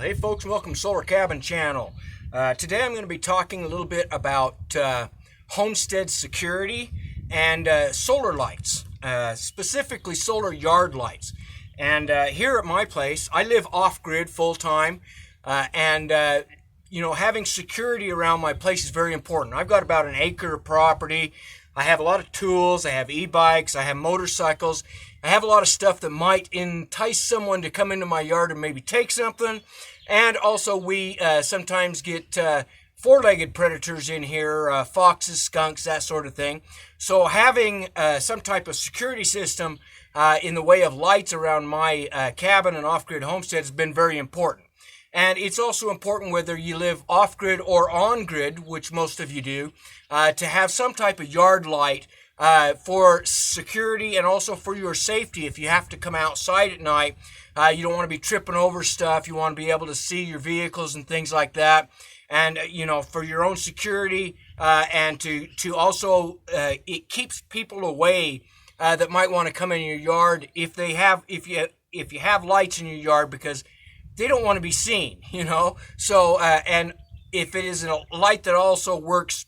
Hey folks, welcome to Solar Cabin Channel. Today I'm going to be talking a little bit about homestead security and solar lights, specifically solar yard lights. And here at my place, I live off-grid full-time, and having security around my place is very important. I've got about an acre of property. I have a lot of tools. I have e-bikes. I have motorcycles. I have a lot of stuff that might entice someone to come into my yard and maybe take something. And also we sometimes get four-legged predators in here, foxes, skunks, that sort of thing. So having some type of security system in the way of lights around my cabin and off-grid homestead has been very important. And it's also important whether you live off-grid or on-grid, which most of you do, to have some type of yard light for security and also for your safety. If you have to come outside at night, you don't want to be tripping over stuff. You want to be able to see your vehicles and things like that. And, for your own security and to also, it keeps people away that might want to come in your yard if you have lights in your yard, because they don't want to be seen, So, and if it is a light that also works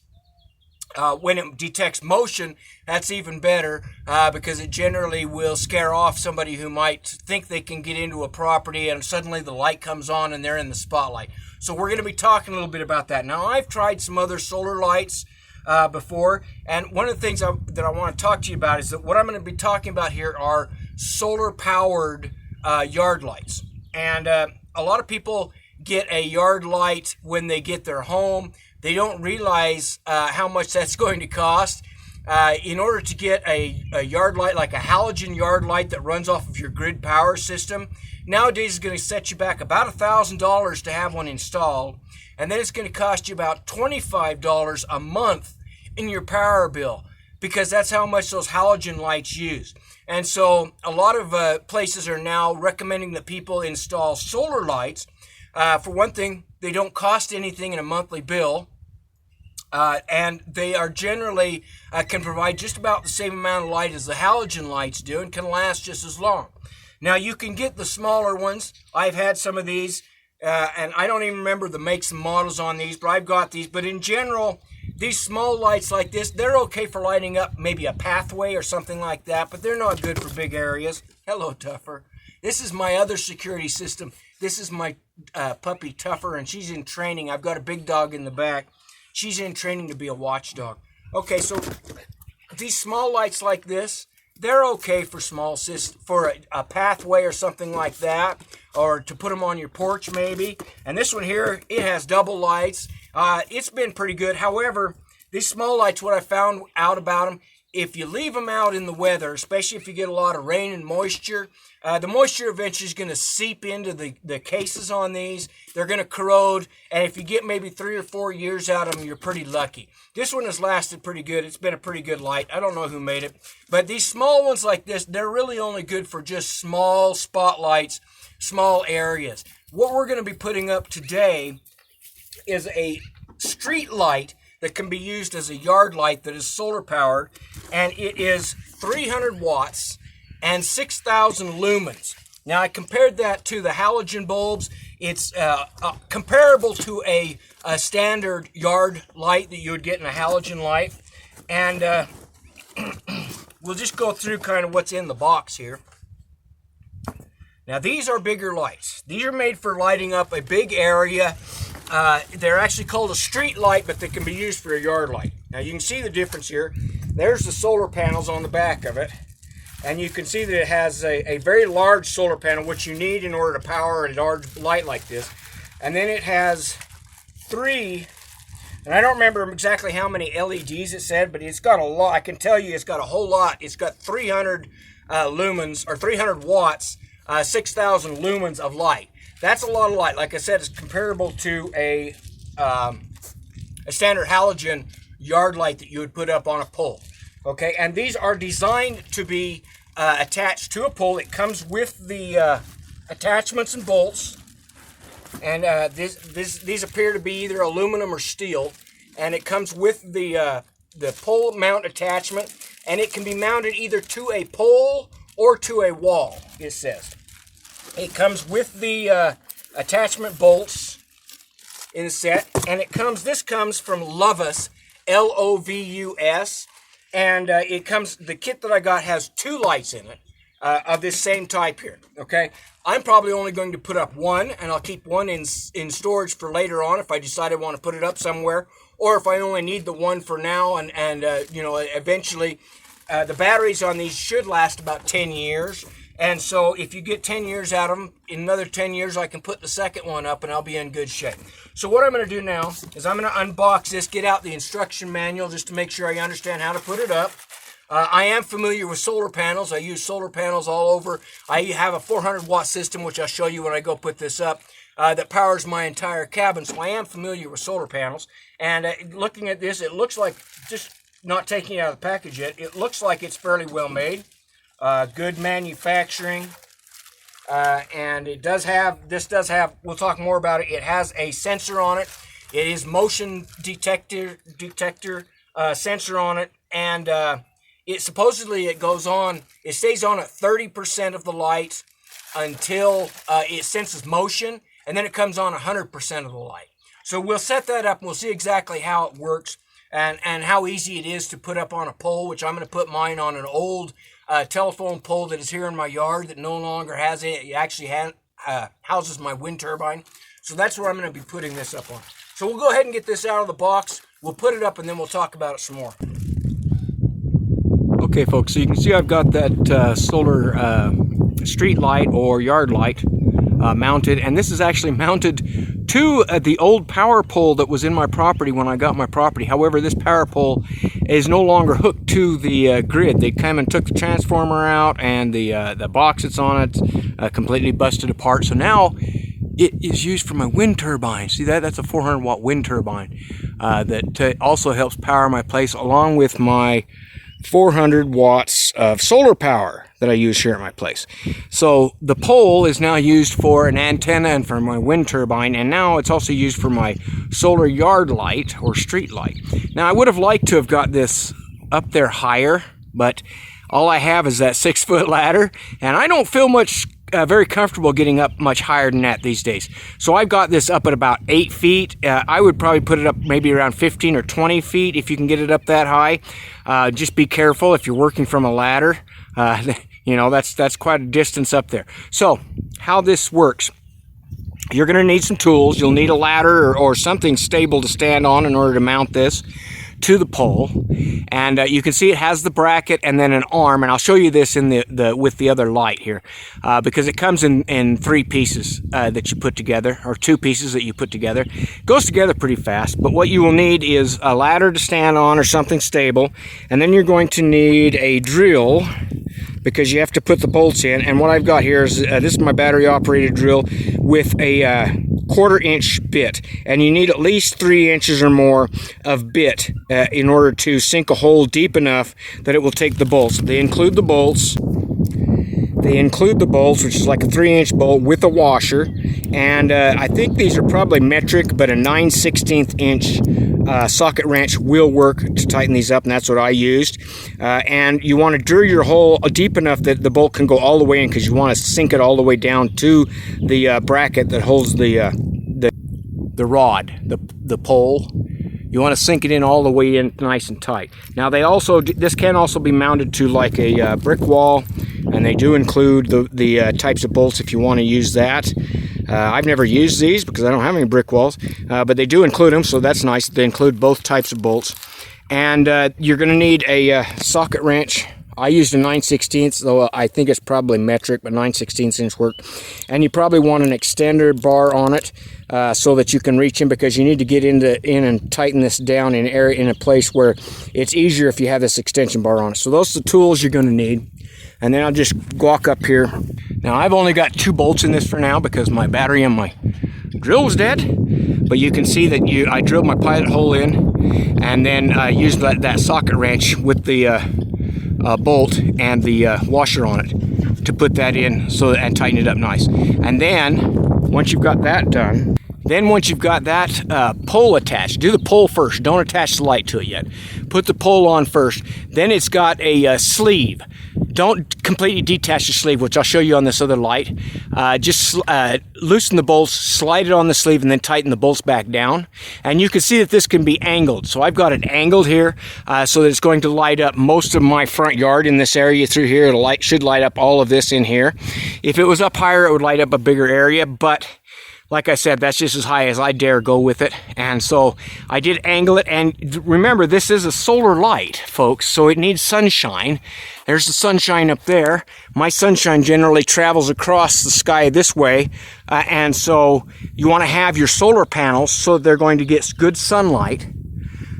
when it detects motion, that's even better because it generally will scare off somebody who might think they can get into a property and suddenly the light comes on and they're in the spotlight. So we're going to be talking a little bit about that. Now, I've tried some other solar lights before, and one of the things that I want to talk to you about is that what I'm going to be talking about here are solar-powered yard lights. And a lot of people get a yard light when they get their home. They don't realize how much that's going to cost. In order to get a yard light, like a halogen yard light that runs off of your grid power system, nowadays is going to set you back about $1,000 to have one installed. And then it's going to cost you about $25 a month in your power bill, because that's how much those halogen lights use. And so a lot of places are now recommending that people install solar lights. For one thing, they don't cost anything in a monthly bill. And they are generally can provide just about the same amount of light as the halogen lights do and can last just as long. Now, you can get the smaller ones. I've had some of these, and I don't even remember the makes and models on these, but I've got these. But in general, these small lights like this, they're okay for lighting up maybe a pathway or something like that, but they're not good for big areas. Hello, Tougher. This is my other security system. This is my puppy, Tougher, and she's in training. I've got a big dog in the back. She's in training to be a watchdog. Okay, so these small lights like this, they're okay for for a pathway or something like that, or to put them on your porch maybe. And this one here, it has double lights. It's been pretty good. However, these small lights, what I found out about them, if you leave them out in the weather, especially if you get a lot of rain and moisture, the moisture eventually is going to seep into the cases on these. They're going to corrode, and if you get maybe 3 or 4 years out of them, you're pretty lucky. This one has lasted pretty good. It's been a pretty good light. I don't know who made it. But these small ones like this, they're really only good for just small spotlights, small areas. What we're going to be putting up today is a street light that can be used as a yard light that is solar powered, and it is 300 watts and 6,000 lumens. Now, I compared that to the halogen bulbs. It's comparable to a standard yard light that you would get in a halogen light. And we'll just go through kind of what's in the box here. Now, these are bigger lights. These are made for lighting up a big area. They're actually called a street light, but they can be used for a yard light. Now, you can see the difference here. There's the solar panels on the back of it. And you can see that it has a very large solar panel, which you need in order to power a large light like this. And then it has 3, and I don't remember exactly how many LEDs it said, but it's got a lot. I can tell you it's got a whole lot. It's got 300 lumens, or 300 watts, 6,000 lumens of light. That's a lot of light. Like I said, it's comparable to a standard halogen yard light that you would put up on a pole. Okay, and these are designed to be attached to a pole. It comes with the attachments and bolts, and these appear to be either aluminum or steel, and it comes with the pole mount attachment, and it can be mounted either to a pole or to a wall, it says. It comes with the attachment bolts in the set, and this comes from LOVUS, LOVUS, and the kit that I got has 2 lights in it of this same type here. Okay, I'm probably only going to put up one, and I'll keep one in storage for later on if I decide I want to put it up somewhere, or if I only need the one for now, and you know, eventually the batteries on these should last about 10 years. And so if you get 10 years out of them, in another 10 years, I can put the second one up and I'll be in good shape. So what I'm going to do now is I'm going to unbox this, get out the instruction manual just to make sure I understand how to put it up. I am familiar with solar panels. I use solar panels all over. I have a 400-watt system, which I'll show you when I go put this up, that powers my entire cabin. So I am familiar with solar panels. And looking at this, it looks like, just not taking it out of the package yet, it looks like it's fairly well made. Good manufacturing, and this does have, we'll talk more about it. It has a sensor on it. It is motion detector sensor on it, and it supposedly it stays on at 30% of the light until it senses motion, and then it comes on 100% of the light. So we'll set that up and we'll see exactly how it works and how easy it is to put up on a pole, which I'm going to put mine on an old telephone pole that is here in my yard that no longer has it. It actually houses my wind turbine. So that's where I'm going to be putting this up on. So we'll go ahead and get this out of the box. We'll put it up and then we'll talk about it some more. Okay, folks, so you can see I've got that solar street light or yard light mounted, and this is actually mounted to the old power pole that was in my property when I got my property. However, this power pole is no longer hooked to the grid. They came and took the transformer out, and the box that's on it completely busted apart. So now it is used for my wind turbine. See that? That's a 400-watt wind turbine that also helps power my place, along with my 400 watts of solar power that I use here at my place. So the pole is now used for an antenna and for my wind turbine, and now it's also used for my solar yard light or street light. Now I would have liked to have got this up there higher, but all I have is that 6-foot ladder, and I don't feel very comfortable getting up much higher than that these days. So I've got this up at about 8 feet. I would probably put it up maybe around 15 or 20 feet if you can get it up that high. Just be careful if you're working from a ladder. You know, that's quite a distance up there. So how this works: you're going to need some tools. You'll need a ladder or something stable to stand on in order to mount this to the pole, and you can see it has the bracket and then an arm, and I'll show you this in with the other light here, because it comes in 3 pieces that you put together, or 2 pieces that you put together. It goes together pretty fast, but what you will need is a ladder to stand on or something stable, and then you're going to need a drill, because you have to put the bolts in. And what I've got here is this is my battery operated drill with a 1/4-inch bit, and you need at least 3 inches or more of bit in order to sink a hole deep enough that it will take the bolts. They include the bolts, which is like a 3-inch bolt with a washer, and I think these are probably metric, but a 9/16 inch socket wrench will work to tighten these up, and that's what I used. And you want to drill your hole deep enough that the bolt can go all the way in, because you want to sink it all the way down to the bracket that holds the rod, the pole. You want to sink it in all the way in nice and tight. Now this can also be mounted to like a brick wall, and they do include the types of bolts if you want to use that. I've never used these because I don't have any brick walls, but they do include them, so that's nice. They include both types of bolts. And you're going to need a socket wrench. I used a 9/16, though I think it's probably metric, but 9/16 inch work. And you probably want an extender bar on it so that you can reach in, because you need to get in and tighten this down in a place where it's easier if you have this extension bar on it. So those are the tools you're going to need. And then I'll just walk up here. Now I've only got 2 bolts in this for now because my battery on my drill was dead. But you can see that I drilled my pilot hole in, and then used that socket wrench with the bolt and the washer on it to put that in and tighten it up nice. And then once you've got that done, Then once you've got that pole attached, do the pole first. Don't attach the light to it yet. Put the pole on first. Then it's got a sleeve. Don't completely detach the sleeve, which I'll show you on this other light. Just loosen the bolts, slide it on the sleeve, and then tighten the bolts back down. And you can see that this can be angled. So I've got it angled here so that it's going to light up most of my front yard in this area through here. It should light up all of this in here. If it was up higher, it would light up a bigger area, but like I said, that's just as high as I dare go with it. And so I did angle it. And remember, this is a solar light, folks, so it needs sunshine. There's the sunshine up there. My sunshine generally travels across the sky this way. And so you want to have your solar panels so they're going to get good sunlight.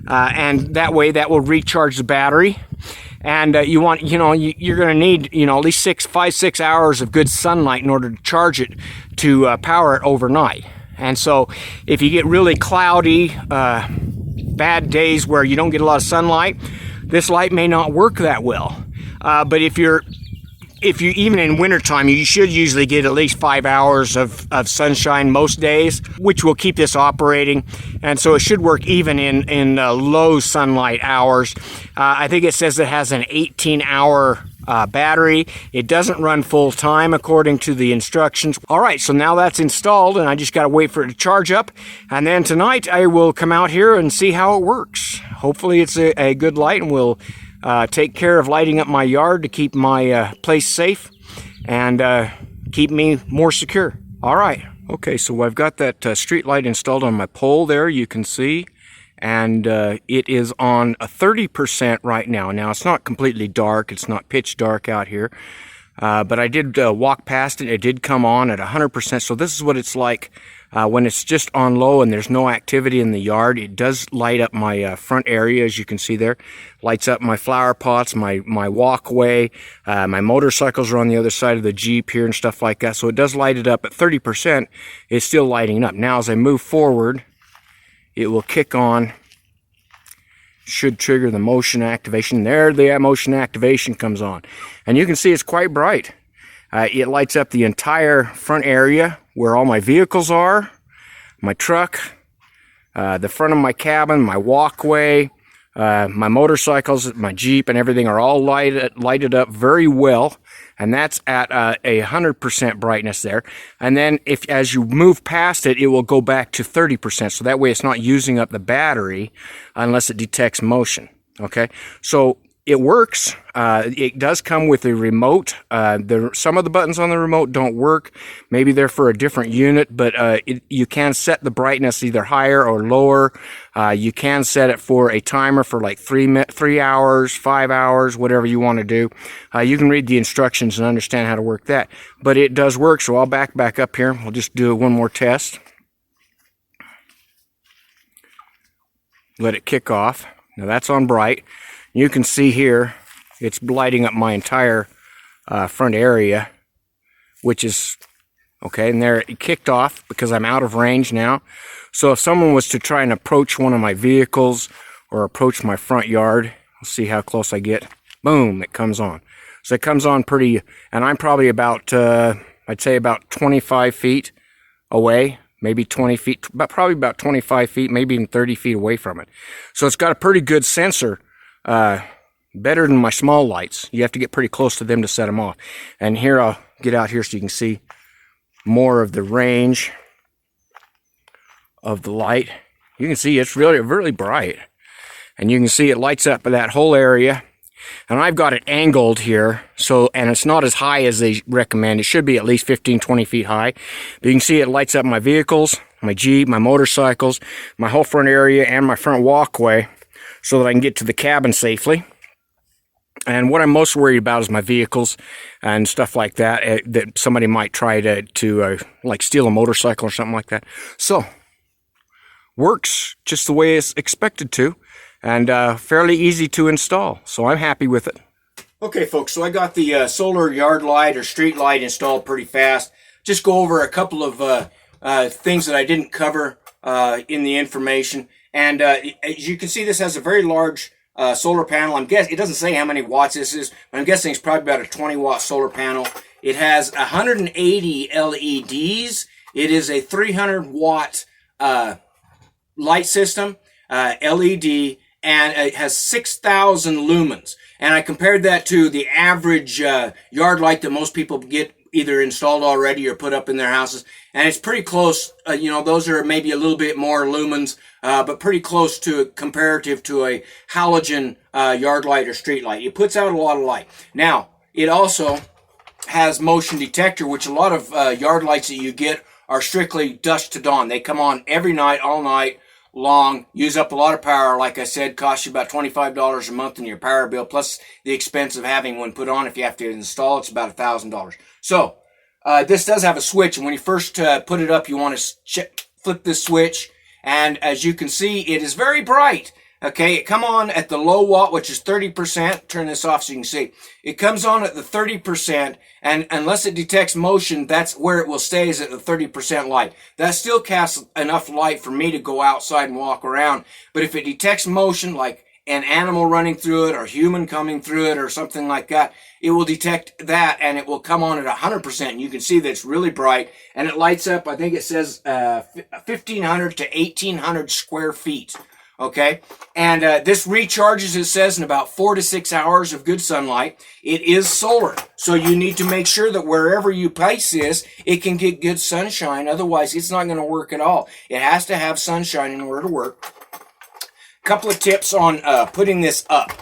And that way that will recharge the battery. And you want, you're going to need, at least 5-6 hours of good sunlight in order to charge it to power it overnight. And so if you get really cloudy, bad days where you don't get a lot of sunlight, this light may not work that well. But if you even in wintertime, you should usually get at least 5 hours of sunshine most days, which will keep this operating. And so it should work even in low sunlight hours. I think it says it has an 18-hour battery. It doesn't run full time according to the instructions. All right, so now that's installed, and I just got to wait for it to charge up. And then tonight I will come out here and see how it works. Hopefully it's a good light, and we'll take care of lighting up my yard to keep my place safe and keep me more secure. All right. Okay, so I've got that street light installed on my pole there, you can see. And it is on a 30% right now. Now, it's not completely dark. It's not pitch dark out here. But I did walk past it. It did come on at 100%. So this is what it's like when it's just on low and there's no activity in the yard. It does light up my front area, as you can see there. Lights up my flower pots, my walkway. My motorcycles are on the other side of the Jeep here and stuff like that. So it does light it up at 30%. It's still lighting up. Now, as I move forward, it will kick on, should trigger the motion activation. There, the motion activation comes on. And you can see it's quite bright. It lights up the entire front area where all my vehicles are, my truck, the front of my cabin, my walkway, my motorcycles, my Jeep, and everything are all lighted up very well. And that's at a 100% brightness there. And then as you move past it, it will go back to 30%. So that way it's not using up the battery unless it detects motion. Okay, so it works. It does come with a remote. Some of the buttons on the remote don't work. Maybe they're for a different unit, but you can set the brightness either higher or lower. You can set it for a timer for like 3 hours, 5 hours, whatever you want to do. You can read the instructions and understand how to work that. But it does work, so I'll back up here. We'll just do one more test. Let it kick off. Now that's on bright. You can see here, it's lighting up my entire front area, which is, okay, and there it kicked off because I'm out of range now. So if someone was to try and approach one of my vehicles or approach my front yard, we'll see how close I get. Boom, it comes on. So it comes on pretty, and I'm probably about, I'd say about 25 feet away, maybe 20 feet, but probably about 25 feet, maybe even 30 feet away from it. So it's got a pretty good sensor. Better than my small lights. You have to get pretty close to them to set them off. And here, I'll get out here so you can see more of the range of the light. You can see it's really, really bright. And you can see it lights up that whole area. And I've got it angled here, and it's not as high as they recommend. It should be at least 15, 20 feet high. But you can see it lights up my vehicles, my Jeep, my motorcycles, my whole front area, and my front walkway, so that I can get to the cabin safely. And what I'm most worried about is my vehicles and stuff like that, that somebody might try to like steal a motorcycle or something like that. So, works just the way it's expected to, and fairly easy to install. So I'm happy with it. Okay, folks, so I got the solar yard light or street light installed pretty fast. Just go over a couple of things that I didn't cover in the information. And as you can see, this has a very large solar panel. It doesn't say how many watts this is, but I'm guessing it's probably about a 20-watt solar panel. It has 180 LEDs. It is a 300-watt light system, LED, and it has 6,000 lumens. And I compared that to the average yard light that most people get either installed already or put up in their houses. And it's pretty close. Those are maybe a little bit more lumens, but pretty close to comparative to a halogen yard light or street light. It puts out a lot of light. Now, it also has motion detector, which a lot of yard lights that you get are strictly dusk to dawn. They come on every night, all night long, use up a lot of power. Like I said, cost you about $25 a month in your power bill, plus the expense of having one put on. If you have to install, it's about $1,000. So this does have a switch, and when you first put it up, you want to flip this switch, and as you can see, it is very bright. Okay, it come on at the low watt, which is 30%. Turn this off so you can see. It comes on at the 30%, and unless it detects motion, that's where it will stay, is at the 30% light. That still casts enough light for me to go outside and walk around. But if it detects motion, like an animal running through it or human coming through it or something like that, it will detect that, and it will come on at 100%. And you can see that it's really bright, and it lights up, I think it says 1,500 to 1,800 square feet. Okay, and this recharges, it says, in about 4 to 6 hours of good sunlight. It is solar, so you need to make sure that wherever you place this, it can get good sunshine. Otherwise, it's not going to work at all. It has to have sunshine in order to work. A couple of tips on putting this up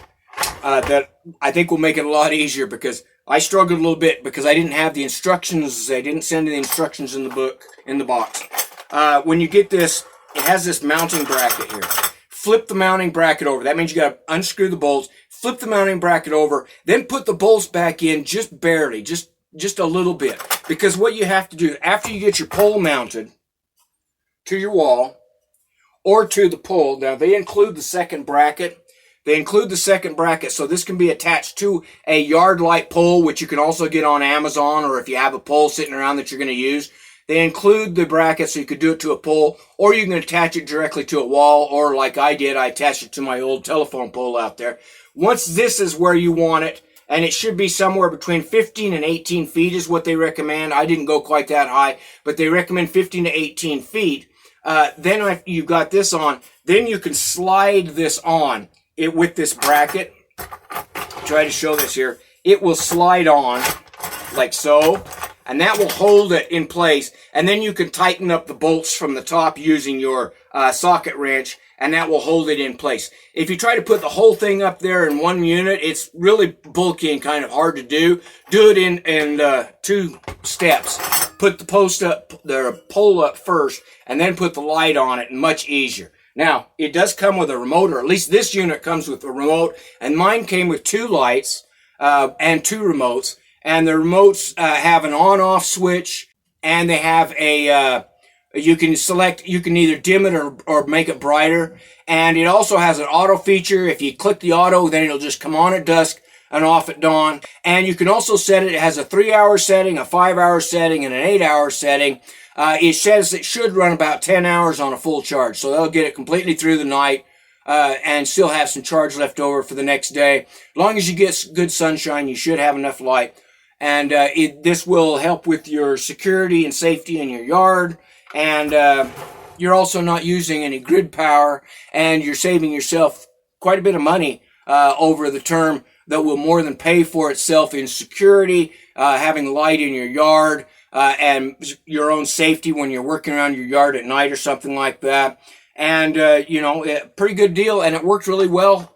that I think will make it a lot easier, because I struggled a little bit because I didn't have the instructions. I didn't send the instructions in the box. When you get this, it has this mounting bracket here. Flip the mounting bracket over. That means you got to unscrew the bolts, flip the mounting bracket over, then put the bolts back in just barely, just a little bit. Because what you have to do, after you get your pole mounted to your wall or to the pole, now they include the second bracket. They include the second bracket, so this can be attached to a yard light pole, which you can also get on Amazon, or if you have a pole sitting around that you're going to use. They include the bracket, so you could do it to a pole, or you can attach it directly to a wall, or like I did, I attached it to my old telephone pole out there. Once this is where you want it, and it should be somewhere between 15 and 18 feet is what they recommend. I didn't go quite that high, but they recommend 15 to 18 feet. Then if you've got this on, then you can slide this on it with this bracket. Try to show this here. It will slide on like so, and that will hold it in place. And then you can tighten up the bolts from the top using your socket wrench, and that will hold it in place. If you try to put the whole thing up there in one unit, it's really bulky and kind of hard to do. Do it in 2 steps. Put the pole up first, and then put the light on it, much easier. Now, it does come with a remote, or at least this unit comes with a remote, and mine came with 2 lights and 2 remotes. And the remotes have an on-off switch, and they have a, you can either dim it or make it brighter. And it also has an auto feature. If you click the auto, then it'll just come on at dusk and off at dawn. And you can also set it. It has a 3-hour setting, a 5-hour setting, and an 8-hour setting. It says it should run about 10 hours on a full charge. So they'll get it completely through the night and still have some charge left over for the next day. As long as you get good sunshine, you should have enough light. And this will help with your security and safety in your yard. And you're also not using any grid power, and you're saving yourself quite a bit of money over the term that will more than pay for itself in security, having light in your yard, and your own safety when you're working around your yard at night or something like that. And, pretty good deal, and it worked really well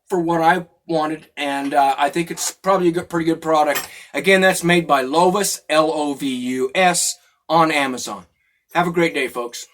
for what I wanted, and I think it's probably a pretty good product. Again, that's made by LOVUS, LOVUS, on Amazon. Have a great day, folks.